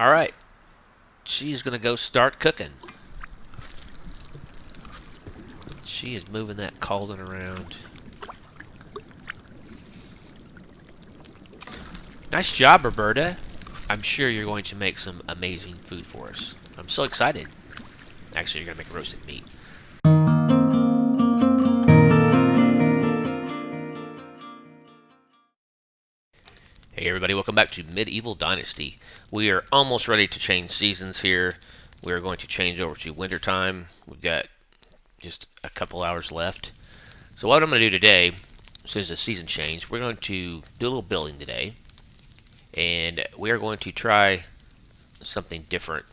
Alright. She's gonna go start cooking. She is moving that cauldron around. Nice job, Roberta. I'm sure you're going to make some amazing food for us. I'm so excited. Actually, you're going to make roasted meat. Hey everybody, welcome back to Medieval Dynasty. We are almost ready to change seasons here. We are going to change over to winter time. We've got just a couple hours left. So what I'm going to do today, since the season change, we're going to do a little building today. And we are going to try something different.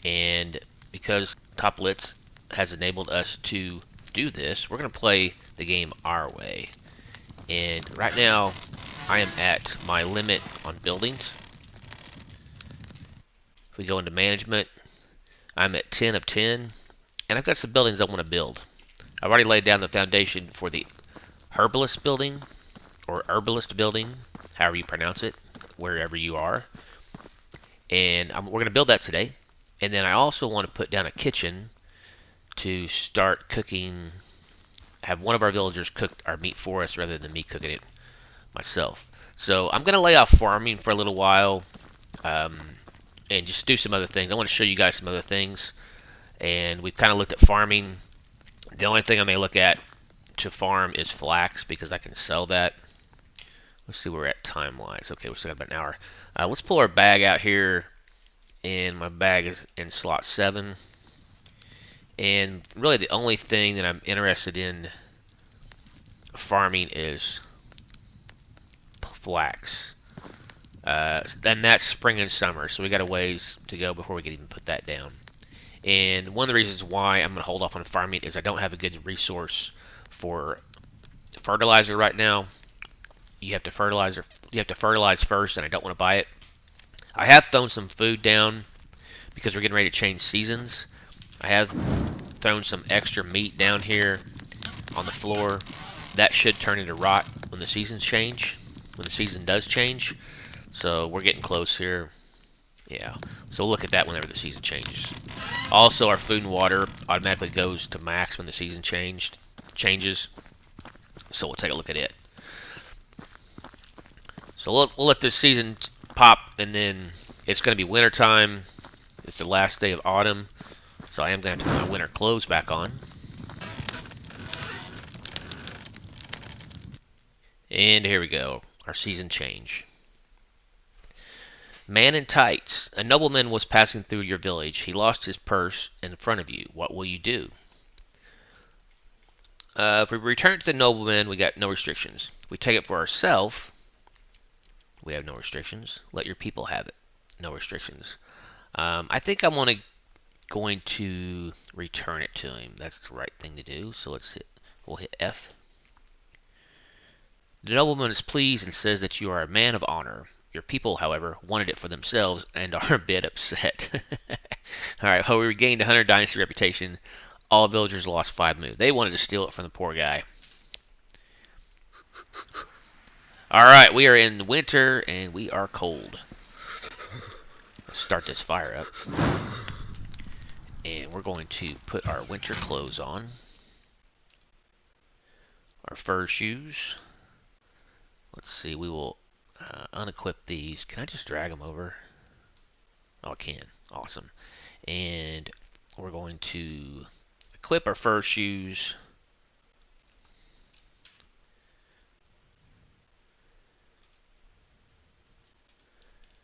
And because Toplitz has enabled us to do this, we're going to play the game our way. And right now, I am at my limit on buildings. If we go into management, I'm at 10 of 10. And I've got some buildings I want to build. I've already laid down the foundation for the Herbalist building, or Herbalist building, however you pronounce it, wherever you are. And we're going to build that today. And then I also want to put down a kitchen to start cooking, have one of our villagers cook our meat for us rather than me cooking it myself. So I'm going to lay off farming for a little while and just do some other things. I want to show you guys some other things. And we've kind of looked at farming. The only thing I may look at to farm is flax because I can sell that. Let's see where we're at time-wise. Okay, we're still got about an hour. Let's pull our bag out here. And my bag is in slot 7. And really the only thing that I'm interested in farming is flax. And that's spring and summer, so we got a ways to go before we can even put that down. And one of the reasons why I'm going to hold off on farming is I don't have a good resource for fertilizer right now. You have to fertilize first, and I don't want to buy it. I have thrown some food down because we're getting ready to change seasons. I have thrown some extra meat down here on the floor. That should turn into rot when the seasons change, when the season does change. So we're getting close here. Yeah, so we'll look at that whenever the season changes. Also, our food and water automatically goes to max when the season changes. So we'll take a look at it. So we'll let this season pop, and then it's going to be winter time. It's the last day of autumn, so I am going to have to put my winter clothes back on. And here we go, our season change. Man in tights. A nobleman was passing through your village. He lost his purse in front of you. What will you do? If we return it to the nobleman, we got no restrictions. If we take it for ourselves, we have no restrictions. Let your people have it. No restrictions. I think I'm going to return it to him. That's the right thing to do. So we'll hit F. The nobleman is pleased and says that you are a man of honor. Your people, however, wanted it for themselves and are a bit upset. Alright, well, we regained 100 dynasty reputation. All villagers lost 5 moves. They wanted to steal it from the poor guy. Alright, we are in winter and we are cold. Let's start this fire up. And we're going to put our winter clothes on. Our fur shoes. Let's see, we will unequip these. Can I just drag them over? Oh, I can. Awesome. And we're going to equip our fur shoes.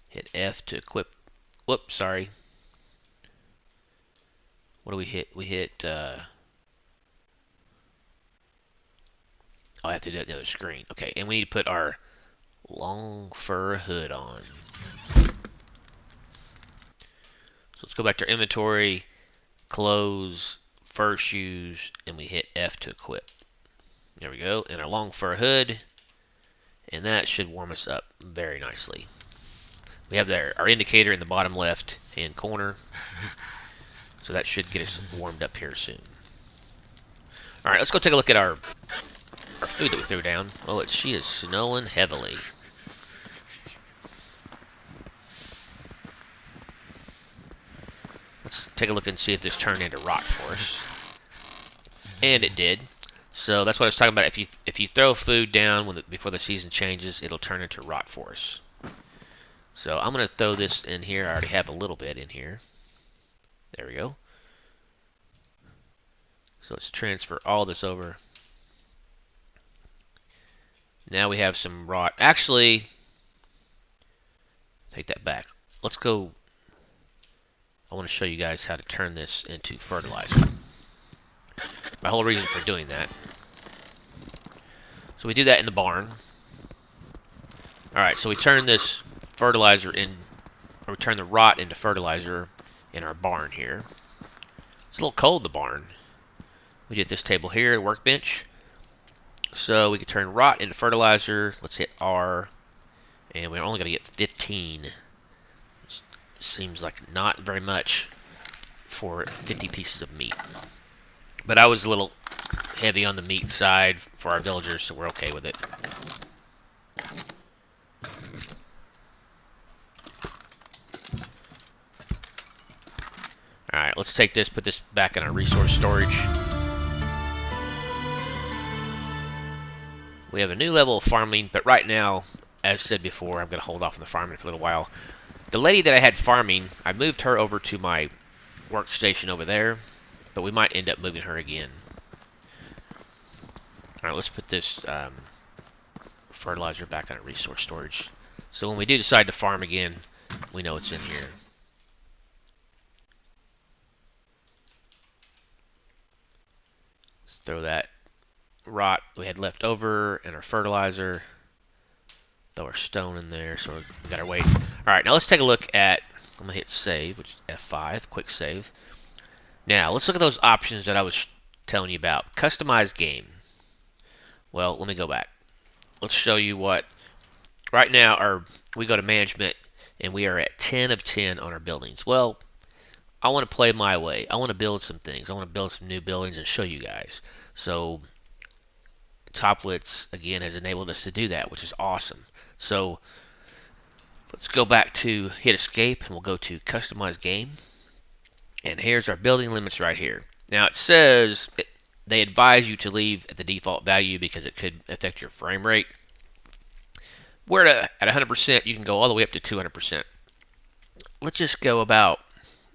Hit F to equip. Whoops, sorry. What do we hit? We hit, oh, I have to do it on the other screen. Okay, and we need to put our long fur hood on. So let's go back to our inventory, clothes, fur shoes, and we hit F to equip. There we go, and our long fur hood, and that should warm us up very nicely. We have our indicator in the bottom left hand corner, so that should get us warmed up here soon. Alright, let's go take a look at our food that we threw down. Oh, she is snowing heavily. take a look and see if this turned into rot for us. And it did. So that's what I was talking about. If you throw food down before the season changes, it'll turn into rot for us. So I'm going to throw this in here. I already have a little bit in here. There we go. So let's transfer all this over. Now we have some rot. Actually, take that back. Let's go. I want to show you guys how to turn this into fertilizer. My whole reason for doing that. So we do that in the barn. Alright, so we turn this fertilizer in, or we turn the rot into fertilizer in our barn here. It's a little cold in the barn. We did this table here, workbench. So we can turn rot into fertilizer. Let's hit R. And we're only going to get 15. Which seems like not very much for 50 pieces of meat. But I was a little heavy on the meat side for our villagers, so we're okay with it. Alright, let's take this, put this back in our resource storage. We have a new level of farming, but right now, as said before, I'm going to hold off on the farming for a little while. The lady that I had farming, I moved her over to my workstation over there, but we might end up moving her again. Alright, let's put this fertilizer back on our resource storage. So when we do decide to farm again, we know it's in here. Let's throw that rot we had left over and our fertilizer. Throw our stone in there, so we got our weight. Alright, now let's take a look at, I'm going to hit save, which is F5, quick save. Now, let's look at those options that I was telling you about. Customize game. Well, let me go back. Let's show you what, right now, we go to management, and we are at 10 of 10 on our buildings. Well, I want to play my way. I want to build some things. I want to build some new buildings and show you guys. So, Toplets, again, has enabled us to do that, which is awesome. So, let's go back to hit escape, and we'll go to customize game. And here's our building limits right here. Now it says they advise you to leave at the default value because it could affect your frame rate. We're at 100%. You can go all the way up to 200%. Let's just go about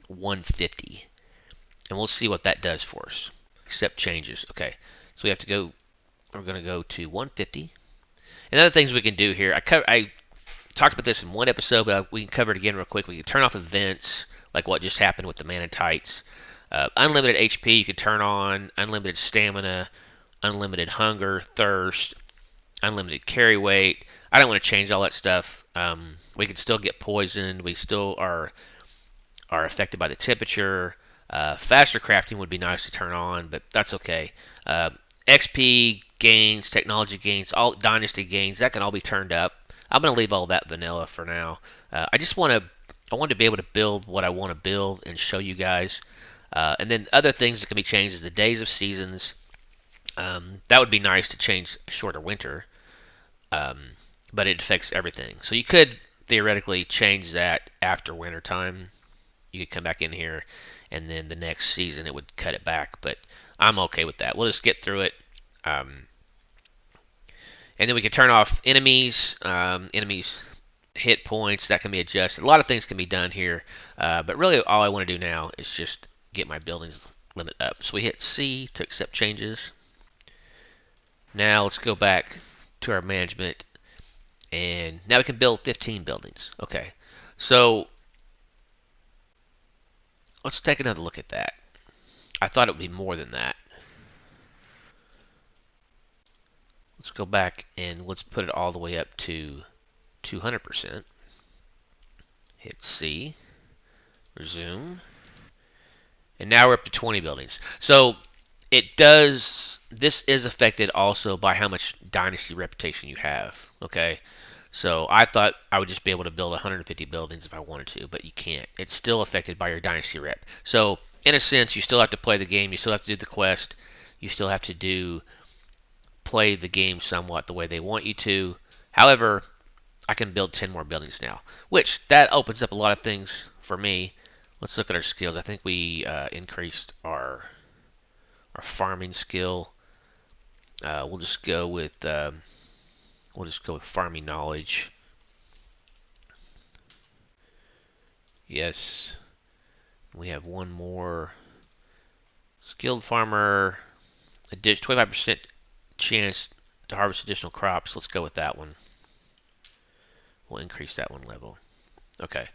150. And we'll see what that does for us. Accept changes. Okay. So we have to go, we're going to go to 150. And other things we can do here, I talked about this in one episode, but we can cover it again real quick. We can turn off events, like what just happened with the entice. Unlimited HP you can turn on, unlimited stamina, unlimited hunger, thirst, unlimited carry weight. I don't want to change all that stuff. We can still get poisoned. We still are affected by the temperature. Faster crafting would be nice to turn on, but that's okay. XP gains, technology gains, all dynasty gains, that can all be turned up. I'm going to leave all that vanilla for now. I want to be able to build what I want to build and show you guys. And then other things that can be changed is the days of seasons. That would be nice to change shorter winter, but it affects everything. So you could theoretically change that after winter time. You could come back in here, and then the next season it would cut it back. But I'm okay with that. We'll just get through it. And then we can turn off enemies. Enemies hit points, that can be adjusted. A lot of things can be done here, but really all I want to do now is just get my buildings limit up. So we hit C to accept changes. Now let's go back to our management, and now we can build 15 buildings. Okay, so let's take another look at that. I thought it would be more than that. Let's go back and let's put it all the way up to 200%. Hit C, resume, and now we're up to 20 buildings. So this is affected also by how much dynasty reputation you have. Okay, so I thought I would just be able to build 150 buildings if I wanted to, but you can't. It's still affected by your dynasty rep. So in a sense, you still have to play the game. You still have to do the quest. You still have to play the game somewhat the way they want you to. However, I can build 10 more buildings now, which that opens up a lot of things for me. Let's look at our skills. I think we increased our farming skill. We'll just go with farming knowledge. Yes. We have one more. Skilled farmer, 25% chance to harvest additional crops. Let's go with that one. We'll increase that one level. Okay.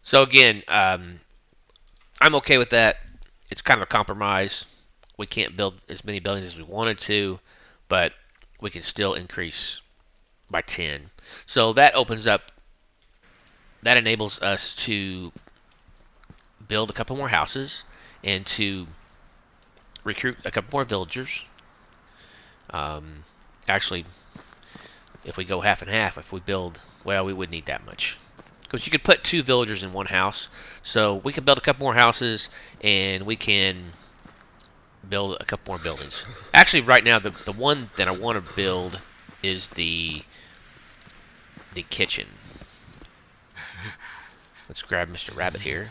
So again, I'm okay with that. It's kind of a compromise. We can't build as many buildings as we wanted to, but we can still increase by 10. So that opens up, that enables us to build a couple more houses and to recruit a couple more villagers. Actually, if we go half and half, if we build, well, we would need that much. Because you could put 2 villagers in one house. So we can build a couple more houses, and we can build a couple more buildings. Actually, right now, the one that I want to build is the kitchen. Let's grab Mr. Rabbit here.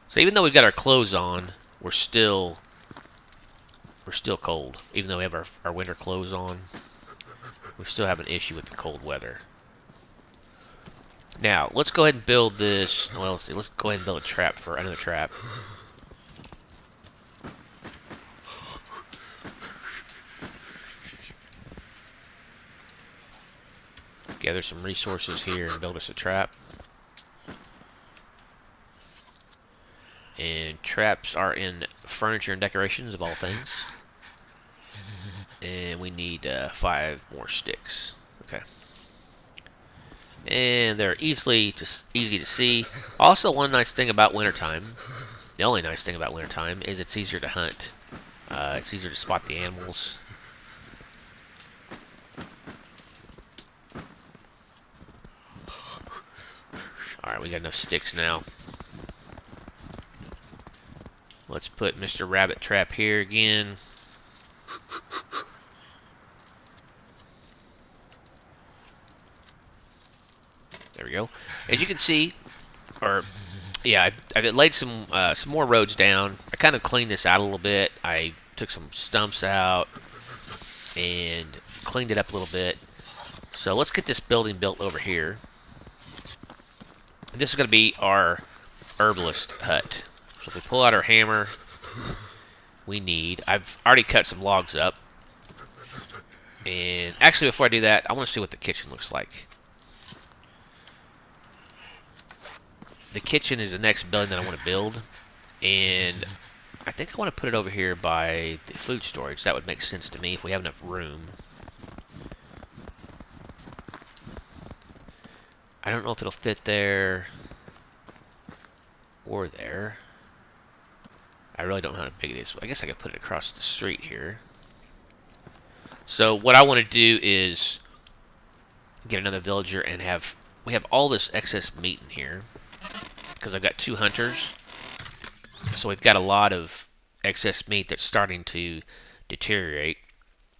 So even though we've got our clothes on, we're still cold. Even though we have our winter clothes on, we still have an issue with the cold weather. Now, let's go ahead and build this. Well, let's see. Let's go ahead and build a trap for another trap. Gather some resources here and build us a trap. And traps are in furniture and decorations of all things. And we need 5 more sticks. Okay. And they're easy to see. Also, one nice thing about wintertime, the only nice thing about wintertime, is it's easier to hunt. It's easier to spot the animals. Alright, we got enough sticks now. Let's put Mr. Rabbit Trap here again. There we go. As you can see, I've laid some more roads down. I kind of cleaned this out a little bit. I took some stumps out and cleaned it up a little bit. So let's get this building built over here. This is going to be our Herbalist Hut. So if we pull out our hammer, I've already cut some logs up. And actually, before I do that, I want to see what the kitchen looks like. The kitchen is the next building that I want to build. And I think I want to put it over here by the food storage. That would make sense to me if we have enough room. I don't know if it'll fit there or there. I really don't know how big it is. I guess I could put it across the street here. So what I want to do is get another villager and we have all this excess meat in here because I've got 2 hunters. So we've got a lot of excess meat that's starting to deteriorate.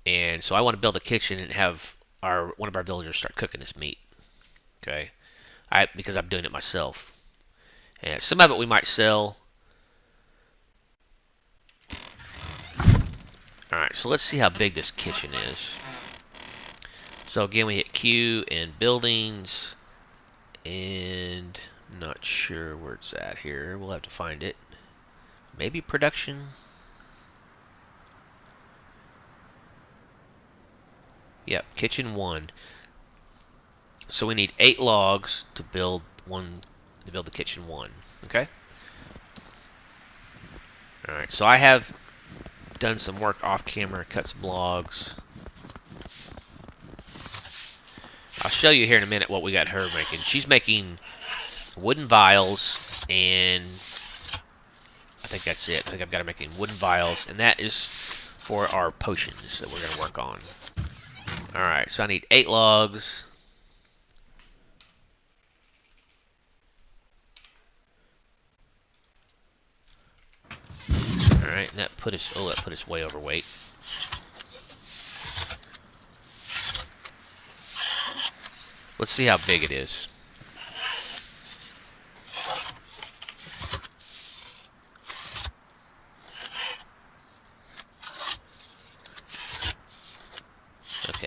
And so I want to build a kitchen and have one of our villagers start cooking this meat. Okay, because I'm doing it myself. And some of it we might sell. Alright, so let's see how big this kitchen is. So again, we hit Q and buildings. And I'm not sure where it's at here. We'll have to find it. Maybe production. Yep, kitchen 1. So we need 8 logs to build the kitchen 1. Okay. All right. So I have done some work off camera, cut some logs. I'll show you here in a minute what we got her making. She's making wooden vials, and I think that's it. I think I've got her making wooden vials, and that is for our potions that we're going to work on. All right. So I need 8 logs. Alright, and that put us way overweight. Let's see how big it is.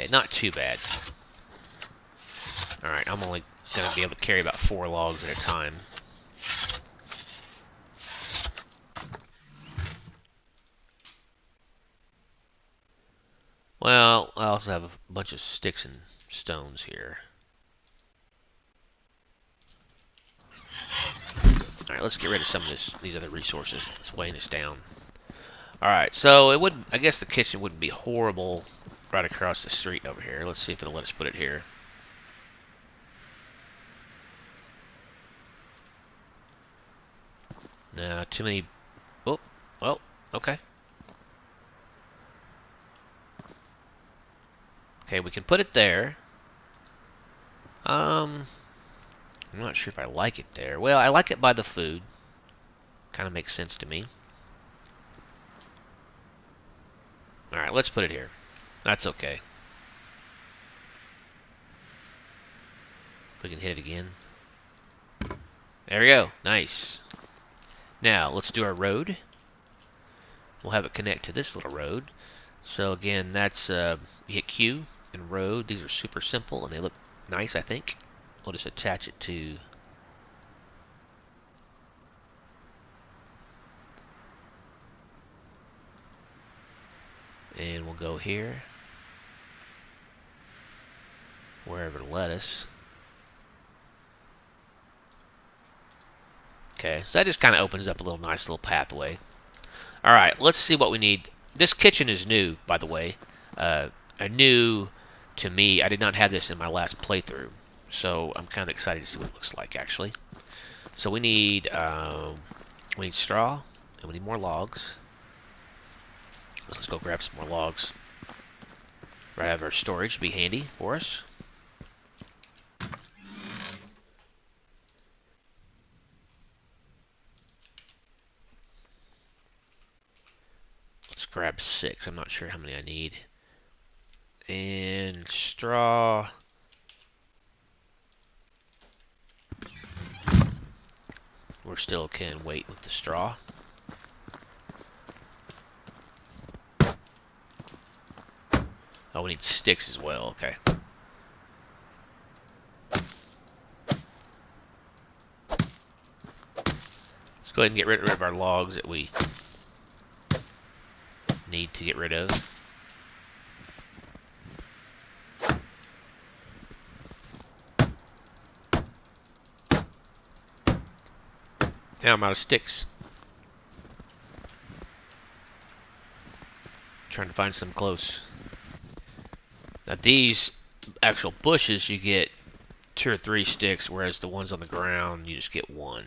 Okay, not too bad. Alright, I'm only going to be able to carry about 4 logs at a time. Well, I also have a bunch of sticks and stones here. Alright, let's get rid of some of these other resources. It's weighing us down. Alright, so it would, I guess the kitchen wouldn't be horrible right across the street over here. Let's see if it'll let us put it here. No, too many. Oh, well, okay. Okay, we can put it there. I'm not sure if I like it there. Well, I like it by the food. Kind of makes sense to me. Alright, let's put it here. That's okay. If we can hit it again. There we go. Nice. Now, let's do our road. We'll have it connect to this little road. So again, that's, you hit Q and road. These are super simple and they look nice, I think. We'll just attach it to... And we'll go here. Wherever it'll let us. Okay, so that just kind of opens up a little nice little pathway. Alright, let's see what we need. This kitchen is new, by the way. New to me. I did not have this in my last playthrough. So I'm kind of excited to see what it looks like, actually. So we need straw, and we need more logs. Let's go grab some more logs. Right out of our storage, be handy for us. Let's grab 6. I'm not sure how many I need. And straw. We're still can wait with the straw. Oh, we need sticks as well. Okay. Let's go ahead and get rid of our logs that we need to get rid of. Now I'm out of sticks. Trying to find some close. Now these actual bushes, you get 2 or 3 sticks, whereas the ones on the ground, you just get 1.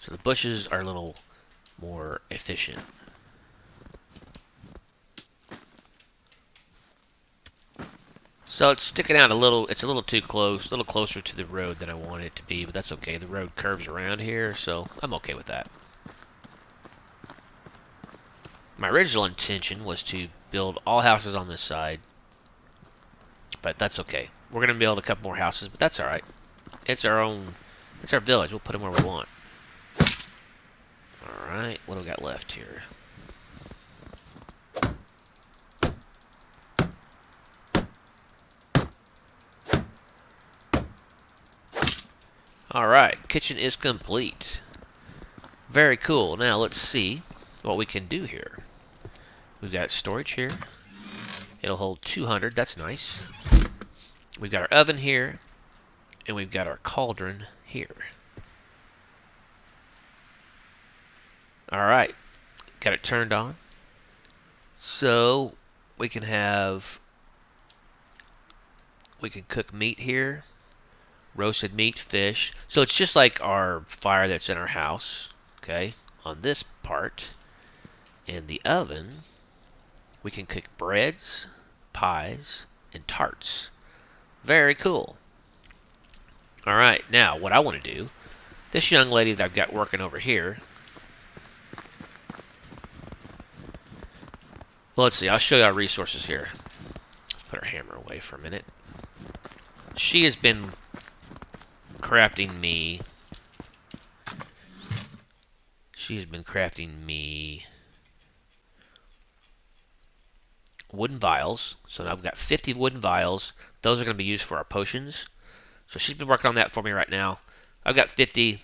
So the bushes are a little more efficient. So it's sticking out a little, it's a little too close, a little closer to the road than I want it to be, but that's okay. The road curves around here, so I'm okay with that. My original intention was to build all houses on this side, but that's okay. We're going to build a couple more houses, but that's alright. It's our own, it's our village. We'll put them where we want. Alright, what do we got left here? Alright, kitchen is complete. Very cool. Now let's see what we can do here. We've got storage here. It'll hold 200. That's nice. We've got our oven here. And we've got our cauldron here. Alright. Got it turned on. So we can cook meat here. Roasted meat, fish. So it's just like our fire that's in our house. Okay. On this part. In the oven, we can cook breads, pies, and tarts. Very cool. Alright, now what I want to do, this young lady that I've got working over here, well, let's see, I'll show you our resources here. Let's put our hammer away for a minute. She has been crafting me, She's been crafting me wooden vials. So now I've got 50 wooden vials. Those are going to be used for our potions. So she's been working on that for me right now. I've got 50.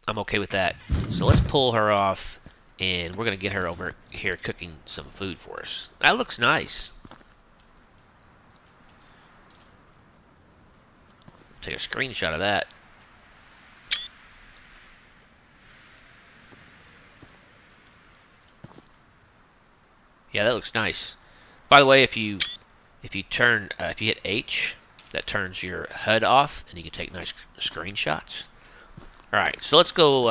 I'm okay with that. So let's pull her off, and we're going to get her over here cooking some food for us. That looks nice. Take a screenshot of that. Yeah, that looks nice. By the way, if you hit H, that turns your HUD off, and you can take nice screenshots. All right, so let's go.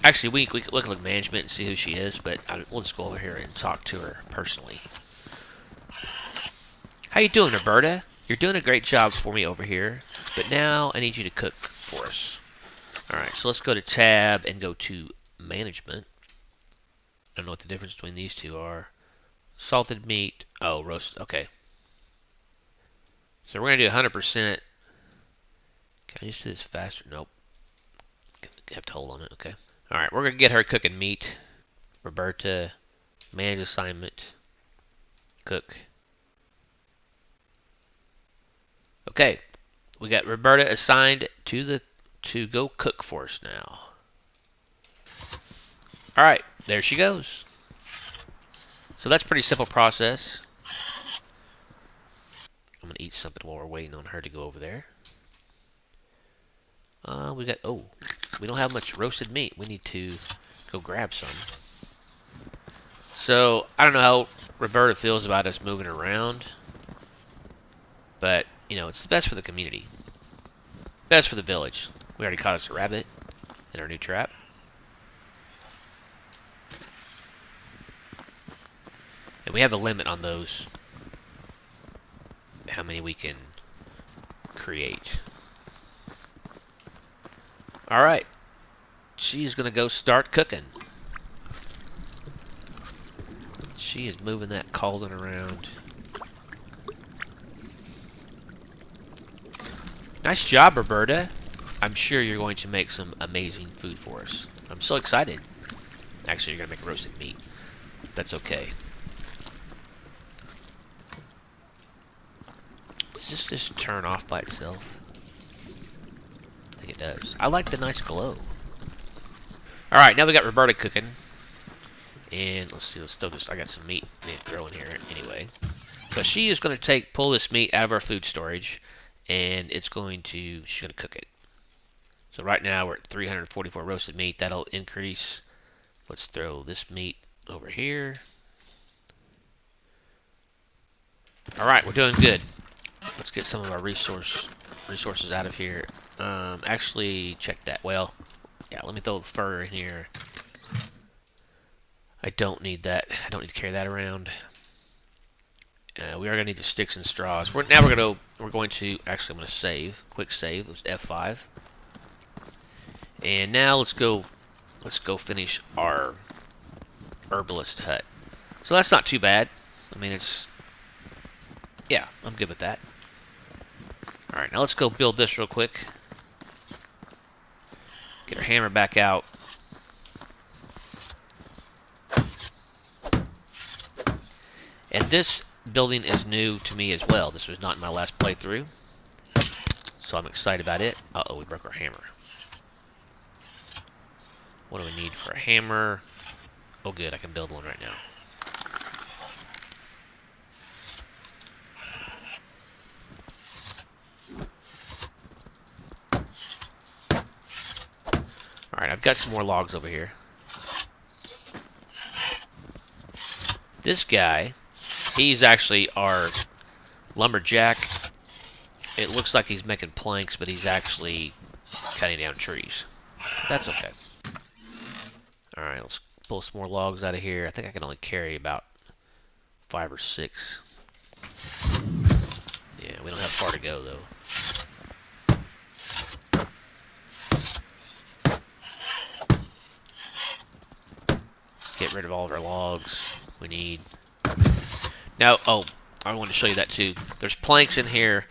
Actually, we can look at management and see who she is, but we'll just go over here and talk to her personally. How you doing, Roberta? You're doing a great job for me over here, but now I need you to cook for us. All right, so let's go to tab and go to management. I don't know what the difference between these two are. Salted meat. Oh, roast. Okay. So we're going to do 100%. Can I just do this faster? Nope. Have to hold on it. Okay. All right, we're going to get her cooking meat. Roberta, manage assignment, cook. Okay, we got Roberta assigned to go cook for us now. All right, there she goes. So that's a pretty simple process. I'm gonna eat something while we're waiting on her to go over there. We don't have much roasted meat. We need to go grab some. So I don't know how Roberta feels about us moving around, but you know, it's the best for the community, best for the village. We already caught us a rabbit in our new trap. And we have a limit on those, how many we can create. Alright, she's gonna go start cooking. She is moving that cauldron around. Nice job, Roberta. I'm sure you're going to make some amazing food for us. I'm so excited. Actually, you're gonna make roasted meat. That's okay. Does this just turn off by itself? I think it does. I like the nice glow. Alright, now we got Roberta cooking. And let's see, let's throw this. I got some meat I need to throw in here anyway. But she is going to pull this meat out of our food storage, and she's going to cook it. So right now we're at 344 roasted meat. That'll increase. Let's throw this meat over here. Alright, we're doing good. Let's get some of our resources out of here. Actually, check that. Well, yeah, let me throw the fur in here. I don't need that. I don't need to carry that around. We are going to need the sticks and straws. We're going to actually, I'm going to save. Quick save. It was F5. And now let's go finish our Herbalist Hut. So that's not too bad. I mean, yeah, I'm good with that. Alright, now let's go build this real quick. Get our hammer back out. And this building is new to me as well. This was not in my last playthrough. So I'm excited about it. Uh-oh, we broke our hammer. What do we need for a hammer? Oh good, I can build one right now. Alright, I've got some more logs over here. This guy, he's actually our lumberjack. It looks like he's making planks, but he's actually cutting down trees. That's okay. Alright, let's pull some more logs out of here. I think I can only carry about 5 or 6. Yeah, we don't have far to go, though. Get rid of all of our logs we need. Now, oh, I want to show you that too. There's planks in here.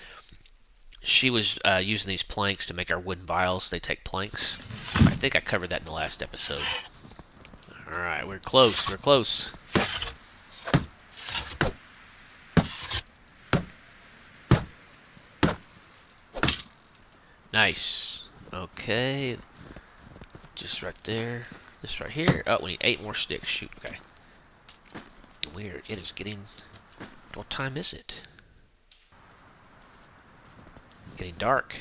She was using these planks to make our wooden vials. They take planks. I think I covered that in the last episode. Alright, we're close. We're close. Nice. Okay. Just right there. This right here. Oh, we need 8 more sticks. Shoot. Okay. Weird. It is getting... What time is it? Getting dark.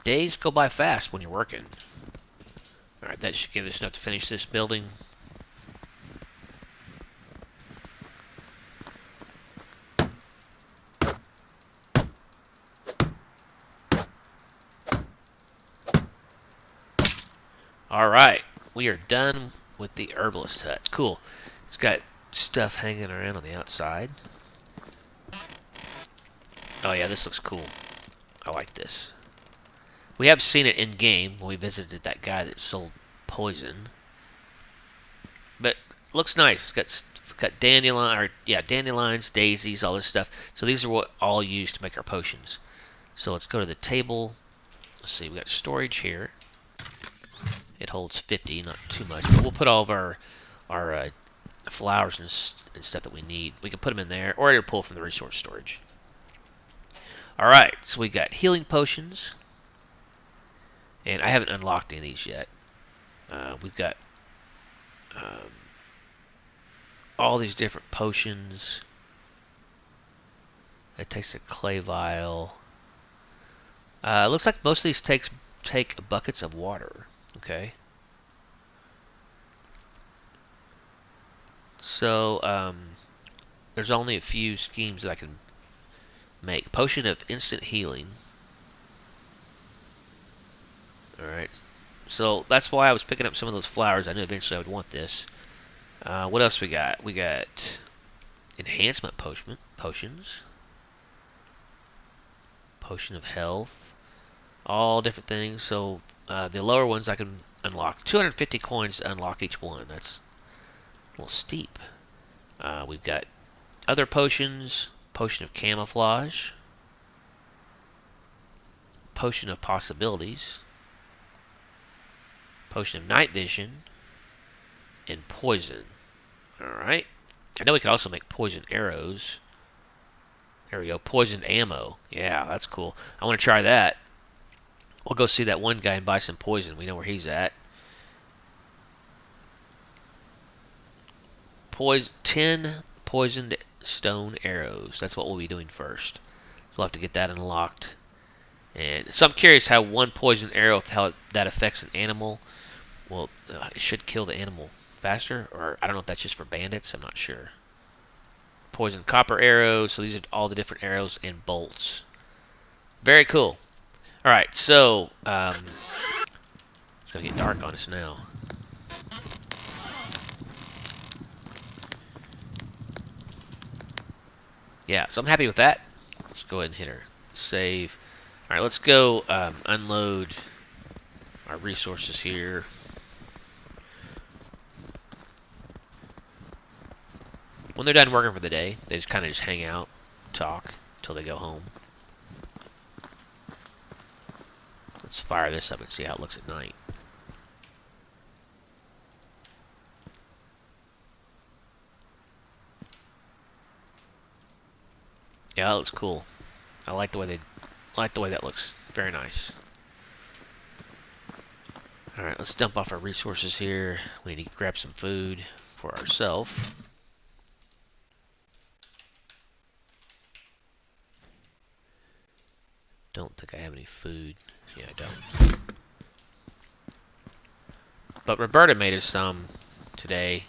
Days go by fast when you're working. Alright, that should give us enough to finish this building. Alright, we are done with the Herbalist Hut. Cool. It's got stuff hanging around on the outside. Oh yeah, this looks cool. I like this. We have seen it in game when we visited that guy that sold poison. But looks nice. It's got dandelions, daisies, all this stuff. So these are what all used to make our potions. So let's go to the table. Let's see, we got storage here. It holds 50, not too much, but we'll put all of our flowers and stuff that we need. We can put them in there, or it'll pull from the resource storage. Alright, so we got healing potions. And I haven't unlocked any of these yet. We've got all these different potions. It takes a clay vial. Looks like most of these take buckets of water. Okay. So, there's only a few schemes that I can make. Potion of instant healing. Alright. So, that's why I was picking up some of those flowers. I knew eventually I would want this. What else we got? We got enhancement potions. Potion of health. All different things. So, the lower ones I can unlock. 250 coins to unlock each one. That's a little steep. We've got other potions. Potion of camouflage. Potion of possibilities. Potion of night vision. And poison. Alright. I know we could also make poison arrows. There we go. Poisoned ammo. Yeah, that's cool. I want to try that. We'll go see that one guy and buy some poison. We know where he's at. 10 poisoned stone arrows. That's what we'll be doing first. So we'll have to get that unlocked. And so I'm curious how one poison arrow, how that affects an animal. Well, it should kill the animal faster, or I don't know if that's just for bandits. I'm not sure. Poison copper arrows. So these are all the different arrows and bolts. Very cool. All right, so it's gonna get dark on us now. Yeah, so I'm happy with that. Let's go ahead and hit our save. All right, let's go unload our resources here. When they're done working for the day, they just kind of just hang out, talk until they go home. Let's fire this up and see how it looks at night. Yeah, that looks cool. I like the way that looks. Very nice. All right, let's dump off our resources here. We need to grab some food for ourselves. Don't think I have any food. Yeah, I don't. But Roberta made us some today.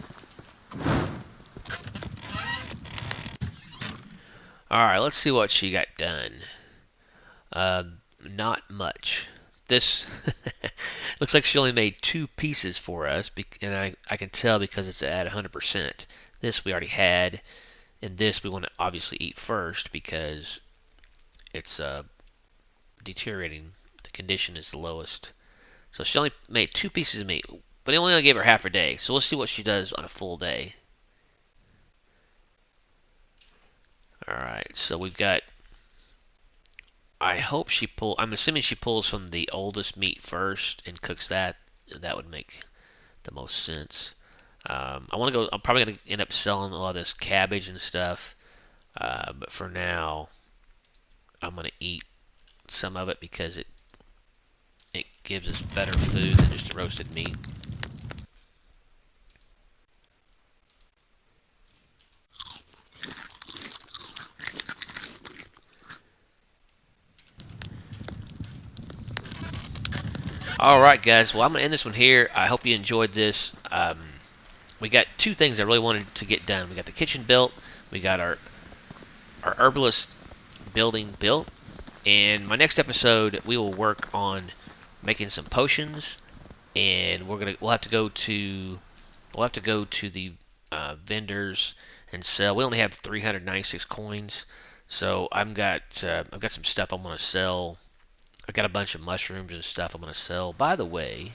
Alright, let's see what she got done. Not much. This looks like she only made 2 pieces for us, and I can tell because it's at 100%. This we already had, and this we want to obviously eat first because it's deteriorating. The condition is the lowest. So she only made 2 pieces of meat, but it only gave her half a day. So we'll see what she does on a full day. Alright, so we've got... I'm assuming she pulls from the oldest meat first and cooks that. that would make the most sense. I want to go. I'm probably gonna end up selling a lot of this cabbage and stuff, but for now, I'm gonna eat some of it because it gives us better food than just roasted meat. Alright guys, well I'm going to end this one here. I hope you enjoyed this. We got two things I really wanted to get done. We got the kitchen built, we got our herbalist building built, and my next episode we will work on making some potions, and we'll have to go to the vendors and sell. We only have 396 coins, so I've got some stuff I'm going to sell. I've got a bunch of mushrooms and stuff I'm going to sell. By the way,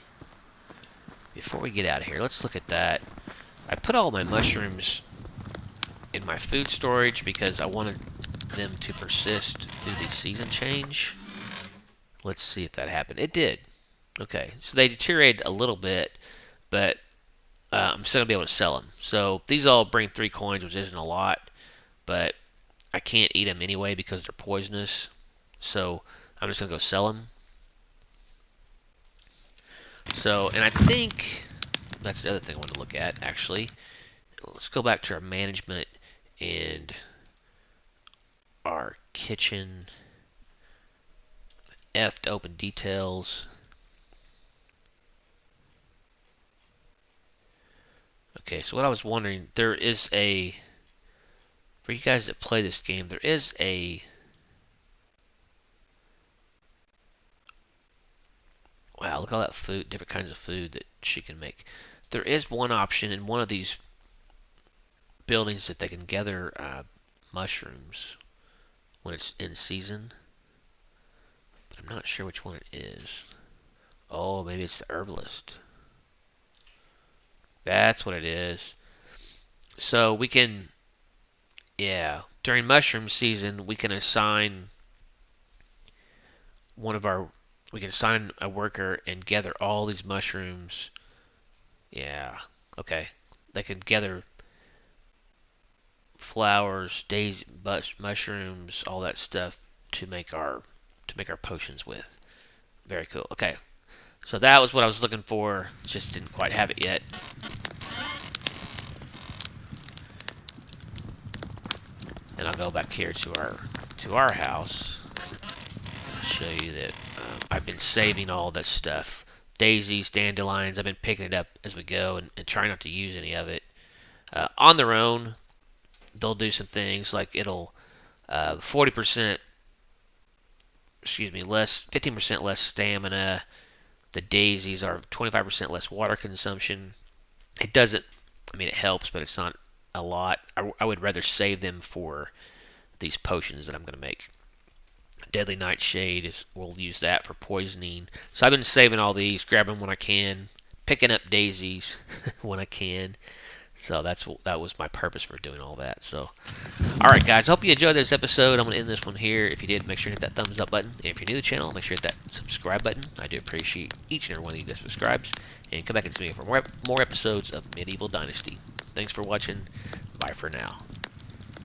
before we get out of here, let's look at that. I put all my mushrooms in my food storage because I wanted them to persist through the season change. Let's see if that happened. It did. Okay, so they deteriorated a little bit, but I'm still going to be able to sell them. So these all bring 3 coins, which isn't a lot, but I can't eat them anyway because they're poisonous. So I'm just going to go sell them. So, and I think that's the other thing I want to look at, actually. Let's go back to our management and our kitchen. F to open details. Okay, so what I was wondering, there is a, for you guys that play this game, there is a, wow, look at all that food, different kinds of food that she can make. There is one option in one of these buildings that they can gather mushrooms when it's in season, but I'm not sure which one it is. Oh, maybe it's the herbalist. That's what it is. So we can, yeah, during mushroom season, we can assign we can assign a worker and gather all these mushrooms. Yeah, okay. They can gather flowers, daisy, mushrooms, all that stuff to make our potions with. Very cool. Okay, so that was what I was looking for. Just didn't quite have it yet. And I'll go back here to our house. Show you that I've been saving all this stuff. Daisies, dandelions. I've been picking it up as we go and trying not to use any of it. On their own, they'll do some things like it'll 40%, excuse me, less, 15% less stamina. The daisies are 25% less water consumption. It doesn't, I mean, it helps, but it's not a lot. I would rather save them for these potions that I'm going to make. Deadly Nightshade, we'll use that for poisoning. So I've been saving all these, grabbing them when I can, picking up daisies when I can. So that was my purpose for doing all that. So, alright guys, I hope you enjoyed this episode. I'm going to end this one here. If you did, make sure to hit that thumbs up button. And if you're new to the channel, make sure to hit that subscribe button. I do appreciate each and every one of you that subscribes. And come back and see me for more episodes of Medieval Dynasty. Thanks for watching. Bye for now.